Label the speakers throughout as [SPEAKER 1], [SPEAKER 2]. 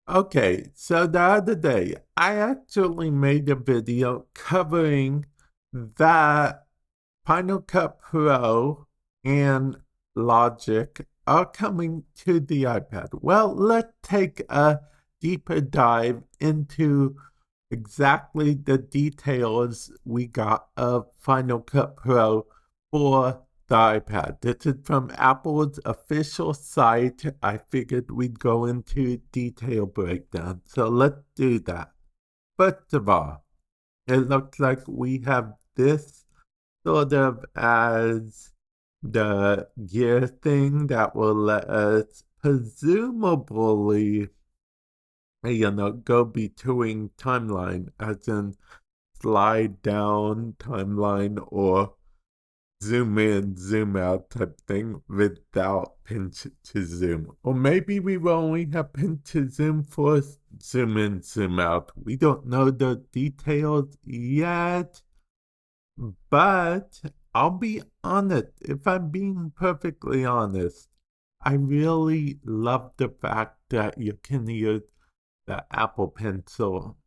[SPEAKER 1] Okay, so the other day, I actually made a video covering that Final Cut Pro and Logic are coming to the iPad. Well, let's take a deeper dive into exactly the details we got of Final Cut Pro for the iPad. This is from Apple's official site. I figured we'd go into detail breakdown. So let's do that. First of all, it looks like we have this sort of as the gear thing that will let us presumably, go between timeline, as in slide down timeline or zoom in, zoom out type thing without pinch to zoom. Or maybe we will only have pinch to zoom for zoom in, zoom out. We don't know the details yet, but I'll be honest, if I'm being perfectly honest, I really love the fact that you can use the Apple Pencil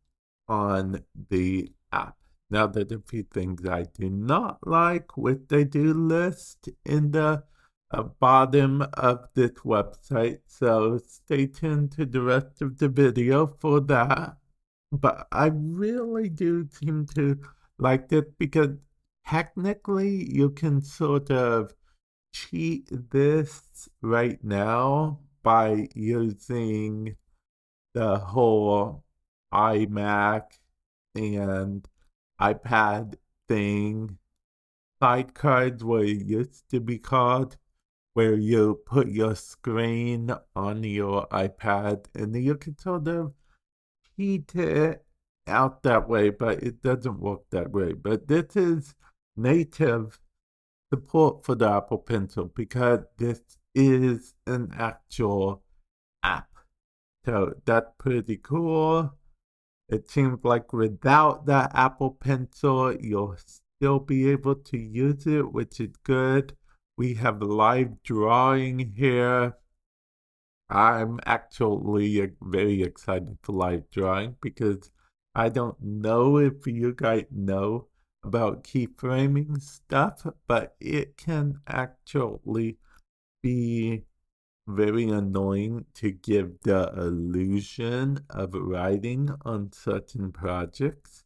[SPEAKER 1] on the app. Now, there's a few things I do not like, which they do list in the bottom of this website, so stay tuned to the rest of the video for that. But I really do seem to like this because technically you can sort of cheat this right now by using the whole iMac and iPad thing. Sidecards, what it used to be called, where you put your screen on your iPad and you can sort of heat it out that way, but it doesn't work that way. But this is native support for the Apple Pencil because this is an actual app. So that's pretty cool. It seems like without the Apple Pencil, you'll still be able to use it, which is good. We have live drawing here. I'm actually very excited for live drawing because I don't know if you guys know about keyframing stuff, but it can actually be very annoying to give the illusion of writing on certain projects.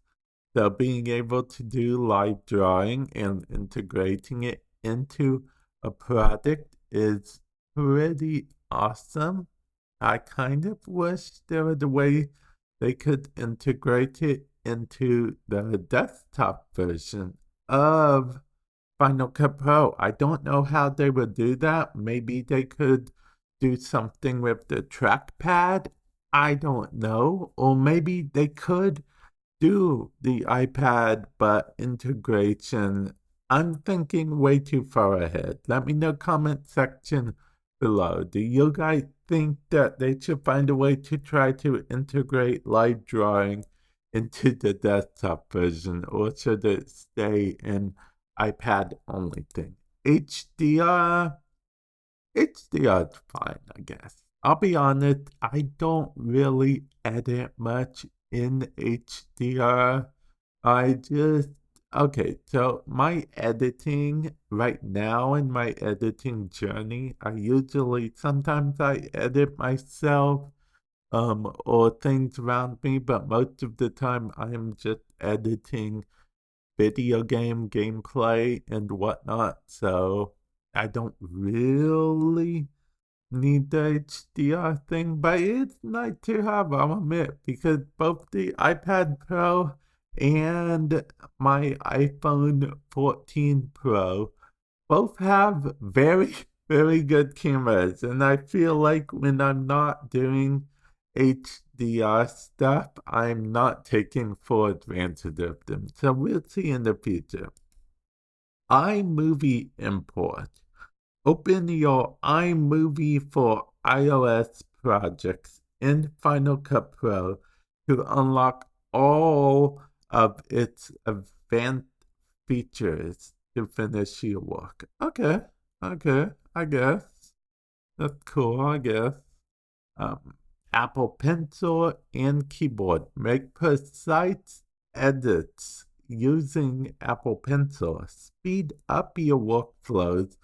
[SPEAKER 1] So being able to do live drawing and integrating it into a product is pretty awesome. I kind of wish there was a way they could integrate it into the desktop version of Final Cut Pro. I don't know how they would do that. Maybe they could do something with the trackpad. I don't know. Or maybe they could do the iPad but integration. I'm thinking way too far ahead. Let me know comment section below. Do you guys think that they should find a way to try to integrate live drawing into the desktop version, or should it stay in iPad only thing? HDR, HDR's fine, I guess. I'll be honest, I don't really edit much in HDR. I just, okay, so my editing right now in my editing journey, sometimes I edit myself, or things around me, but most of the time I'm just editing video game gameplay and whatnot, so I don't really need the HDR thing, but it's nice to have, I'll admit, because both the iPad Pro and my iPhone 14 Pro both have very, very good cameras, and I feel like when I'm not doing HDR stuff, I'm not taking full advantage of them. So we'll see in the future. iMovie import. Open your iMovie for iOS projects in Final Cut Pro to unlock all of its advanced features to finish your work. Okay, I guess. That's cool, I guess. Um, Apple Pencil and keyboard. Make precise edits using Apple Pencil. Speed up your workflows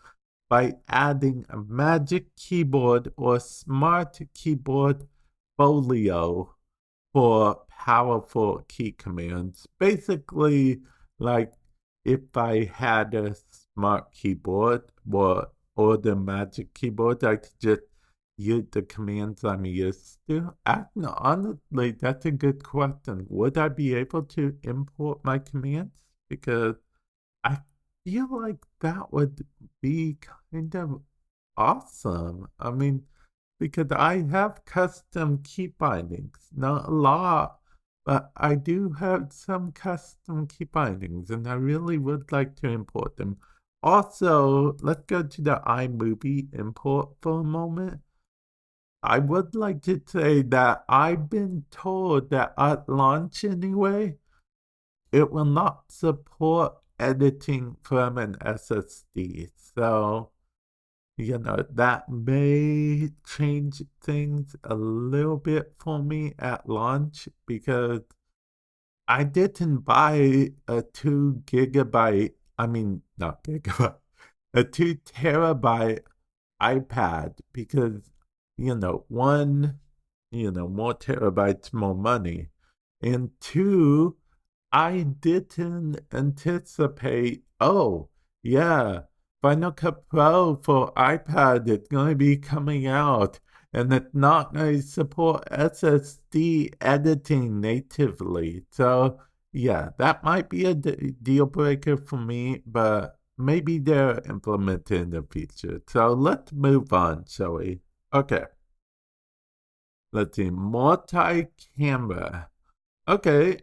[SPEAKER 1] by adding a magic keyboard or smart keyboard folio for powerful key commands. Basically, like if I had a smart keyboard or the magic keyboard, I could just use the commands I'm used to. Honestly, that's a good question. Would I be able to import my commands? Because I feel like that would be kind of awesome. I mean, because I have custom key bindings, not a lot, but I do have some custom key bindings, and I really would like to import them. Also, let's go to the iMovie import for a moment. I would like to say that I've been told that at launch anyway, it will not support editing from an SSD. So, that may change things a little bit for me at launch because I didn't buy a 2 gigabyte, I mean, not gigabyte, a 2 terabyte iPad because, one, more terabytes, more money. And two, I didn't anticipate, oh, yeah, Final Cut Pro for iPad is going to be coming out, and it's not going to support SSD editing natively. So, yeah, that might be a deal breaker for me, but maybe they're implemented in the future. So let's move on, shall we? Okay. Let's see, multi-camera. Okay.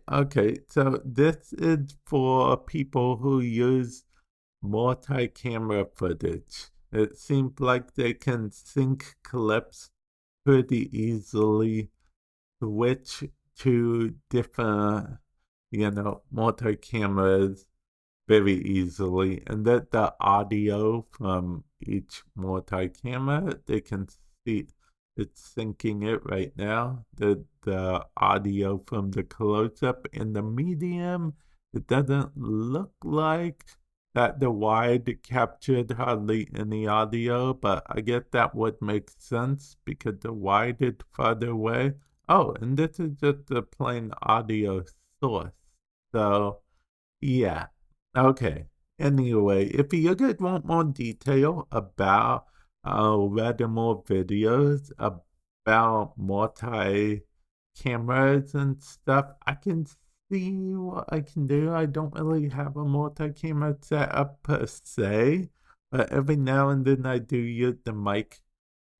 [SPEAKER 1] So this is for people who use multi-camera footage. It seems like they can sync clips pretty easily, switch to different, multi-cameras very easily, and that the audio from each multi-camera, they can see it's syncing it right now. The audio from the close-up and the medium, it doesn't look like that the wide captured hardly any audio, but I guess that would make sense because the wide is farther away. Oh, and this is just a plain audio source. So, yeah. Okay. Anyway, if you guys want more detail about rather more videos about multi cameras and stuff, I can see what I can do. I don't really have a multi-camera setup per se, but every now and then I do use the mic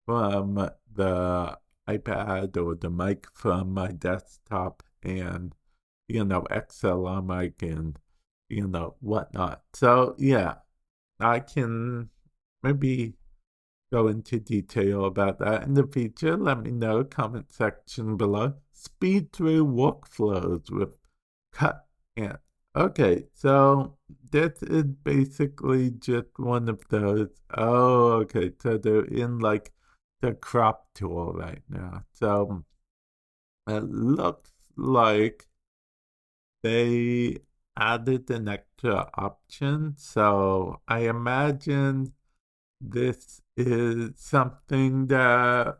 [SPEAKER 1] from the iPad or the mic from my desktop and XLR mic and whatnot. So yeah, I can maybe go into detail about that in the future. Let me know, comment section below. Speed through workflows with cut and okay, so this is basically just one of those. Oh, okay, so they're in like the crop tool right now. So it looks like they added an extra option. So I imagine this is something that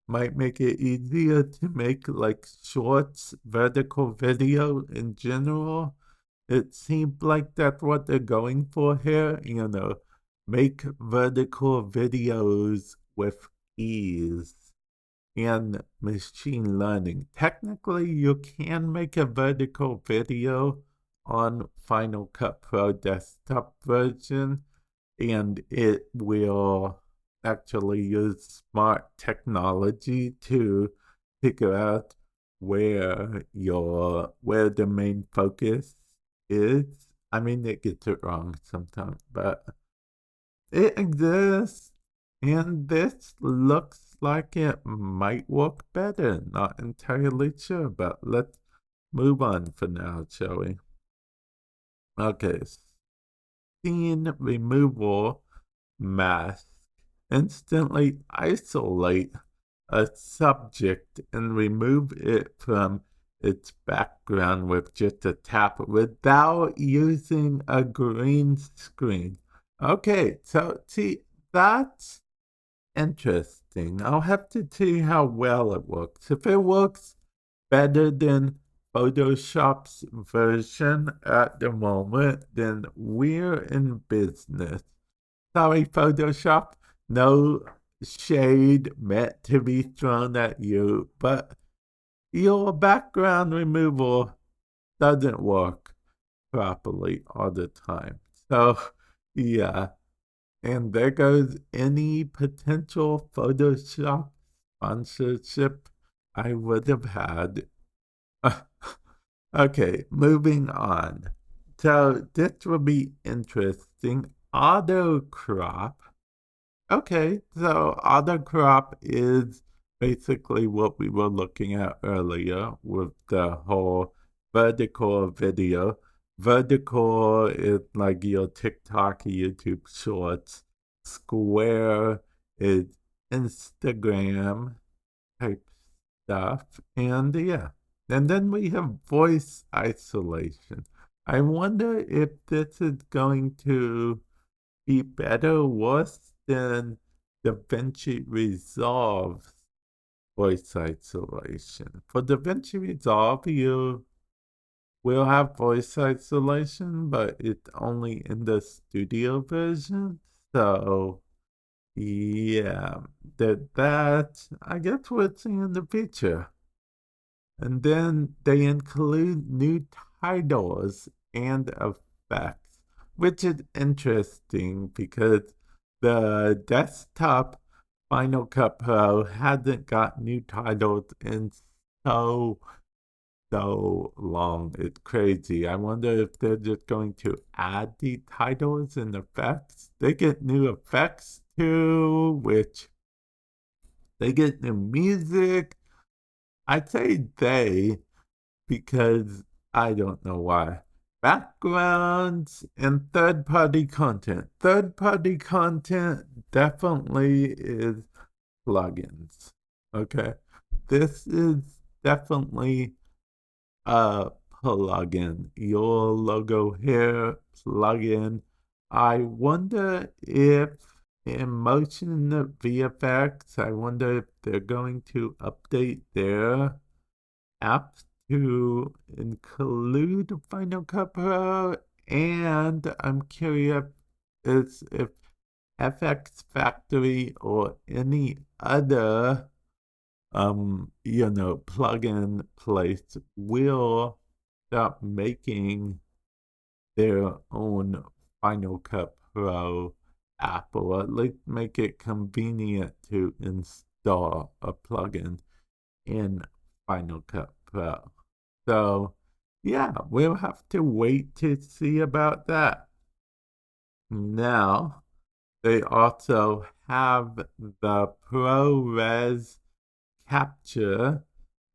[SPEAKER 1] might make it easier to make like shorts, vertical video in general. It seems like that's what they're going for here, make vertical videos with ease and machine learning. Technically, you can make a vertical video on Final Cut Pro desktop version, and it will actually use smart technology to figure out where the main focus is. I mean, it gets it wrong sometimes, but it exists, and this looks like it might work better. Not entirely sure, but let's move on for now, shall we? Okay, scene removal mask. Instantly isolate a subject and remove it from its background with just a tap without using a green screen. Okay, so see, that's interesting. I'll have to see how well it works. If it works better than Photoshop's version at the moment, then we're in business. Sorry, Photoshop. No shade meant to be thrown at you, but your background removal doesn't work properly all the time. So, yeah. And there goes any potential Photoshop sponsorship I would have had. Okay, moving on. So this will be interesting. Auto crop. Okay, so auto crop is basically what we were looking at earlier with the whole vertical video. Vertical is like your TikTok, YouTube shorts. Square is Instagram type stuff. And yeah. And then we have voice isolation. I wonder if this is going to be better or worse than DaVinci Resolve's voice isolation. For DaVinci Resolve, you will have voice isolation, but it's only in the studio version. So yeah, that I guess we'll see in the future. And then they include new titles and effects, which is interesting because the desktop Final Cut Pro hasn't got new titles in so long. It's crazy. I wonder if they're just going to add the titles and effects. They get new effects too, which they get new music. I say they because I don't know why. Backgrounds and third party content. Third party content definitely is plugins. Okay. This is definitely a plugin. Your logo here, plugin. I wonder if in motion VFX, I wonder if they're going to update their app to include Final Cut Pro, and I'm curious if FX Factory or any other plugin place will start making their own Final Cut Pro app, or at least make it convenient to install a plugin in Final Cut Pro. So, yeah, we'll have to wait to see about that. Now, they also have the ProRes Capture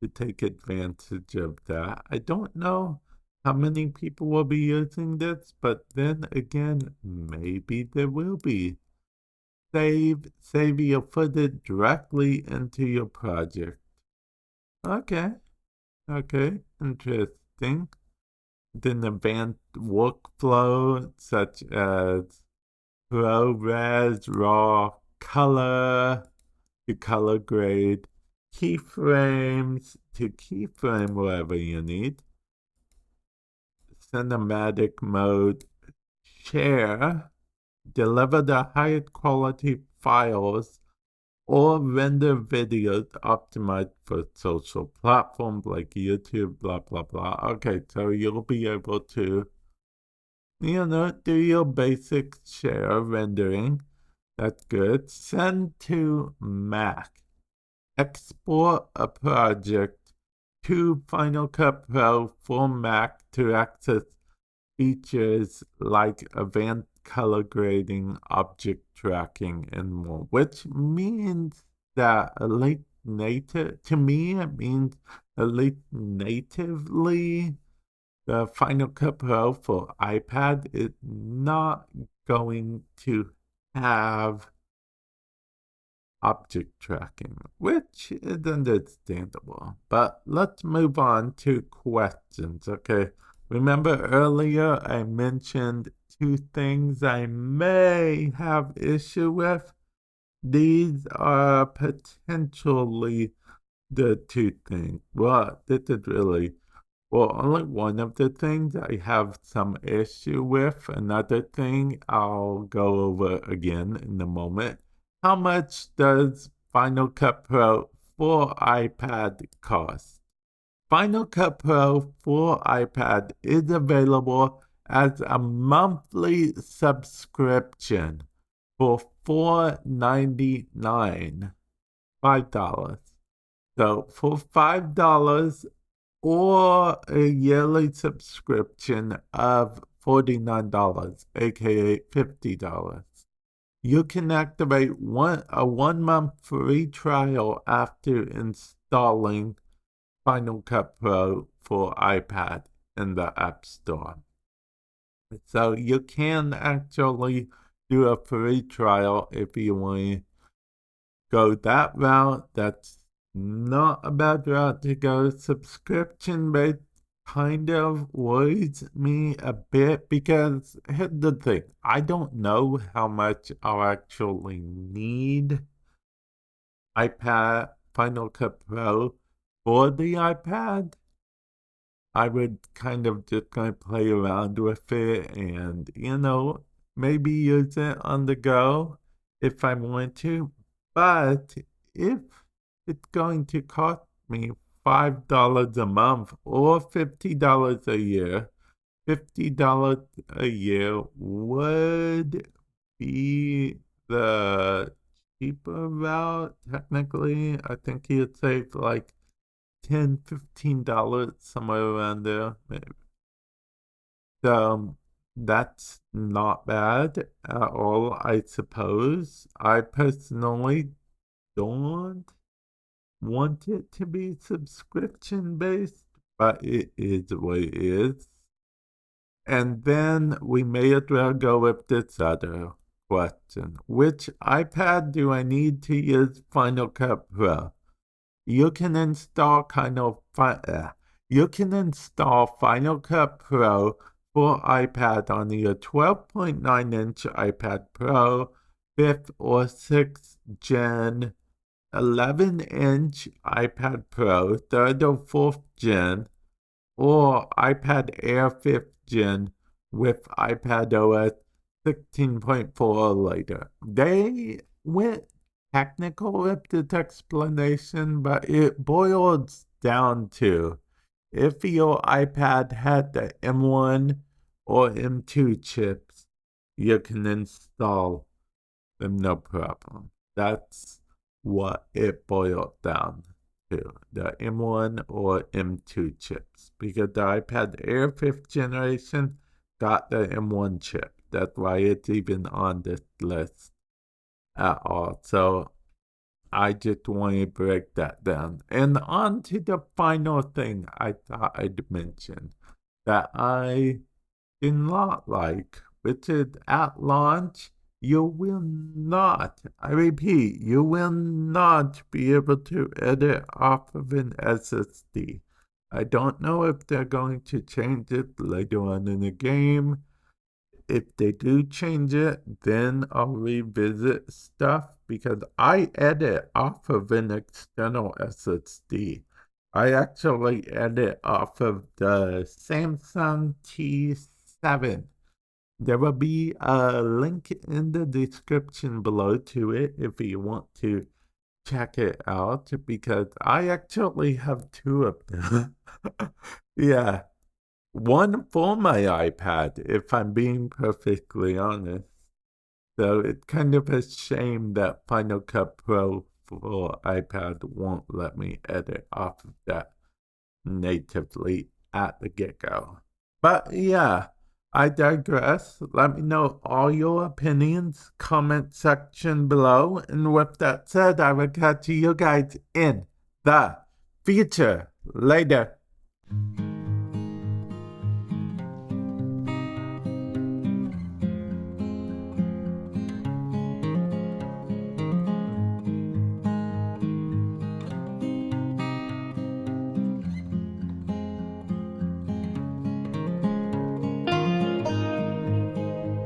[SPEAKER 1] to take advantage of that. I don't know how many people will be using this, but then again, maybe there will be. Save your footage directly into your project. Okay, interesting. Then advanced workflow such as ProRes, raw color to color grade, keyframes to keyframe wherever you need, cinematic mode, share, deliver the highest quality files or render videos optimized for social platforms like YouTube, blah, blah, blah. Okay, so you'll be able to, do your basic share rendering. That's good. Send to Mac. Export a project to Final Cut Pro for Mac to access features like advanced color grading, object tracking, and more, which means that Elite Native, to me, it means Elite natively, the Final Cut Pro for iPad is not going to have object tracking, which is understandable. But let's move on to questions, okay? Remember earlier I mentioned two things I may have issue with? These are potentially the two things. Well, this is really, well, only one of the things I have some issue with. Another thing I'll go over again in a moment. How much does Final Cut Pro for iPad cost? Final Cut Pro for iPad is available as a monthly subscription for $4.99, $5. So for $5 or a yearly subscription of $49, aka $50. You can activate a 1-month free trial after installing Final Cut Pro for iPad in the App Store. So you can actually do a free trial if you want to go that route. That's not a bad route to go. Subscription-based kind of worries me a bit because here's the thing. I don't know how much I'll actually need iPad Final Cut Pro for the iPad. I would kind of just kind of play around with it and, maybe use it on the go if I want to. But if it's going to cost me $5 a month or $50 a year, $50 a year would be the cheaper route, technically. I think you'd save like $10, $15, somewhere around there. So that's not bad at all, I suppose. I personally don't want it to be subscription based, but it is what it is. And then we may as well go with this other question. Which iPad do I need to use Final Cut Pro? You can install Final Cut Pro for iPad on your 12.9-inch iPad Pro, 5th or 6th gen, 11-inch iPad Pro, 3rd or 4th gen, or iPad Air 5th gen with iPad OS 16.4 or later. They went technical with this explanation, but it boils down to if your iPad had the M1 or M2 chips, you can install them no problem. That's what it boiled down to, the M1 or M2 chips, because the iPad Air 5th generation got the M1 chip. That's why it's even on this list at all. So I just want to break that down. And on to the final thing I thought I'd mention that I did not like, which is at launch, you will not, I repeat, you will not be able to edit off of an SSD. I don't know if they're going to change it later on in the game. If they do change it, then I'll revisit stuff because I edit off of an external SSD. I actually edit off of the Samsung T7. There will be a link in the description below to it if you want to check it out, because I actually have two of them. Yeah. One for my iPad, if I'm being perfectly honest. So it's kind of a shame that Final Cut Pro for iPad won't let me edit off of that natively at the get-go. But yeah, I digress. Let me know all your opinions, comment section below. And with that said, I will catch you guys in the future. Later.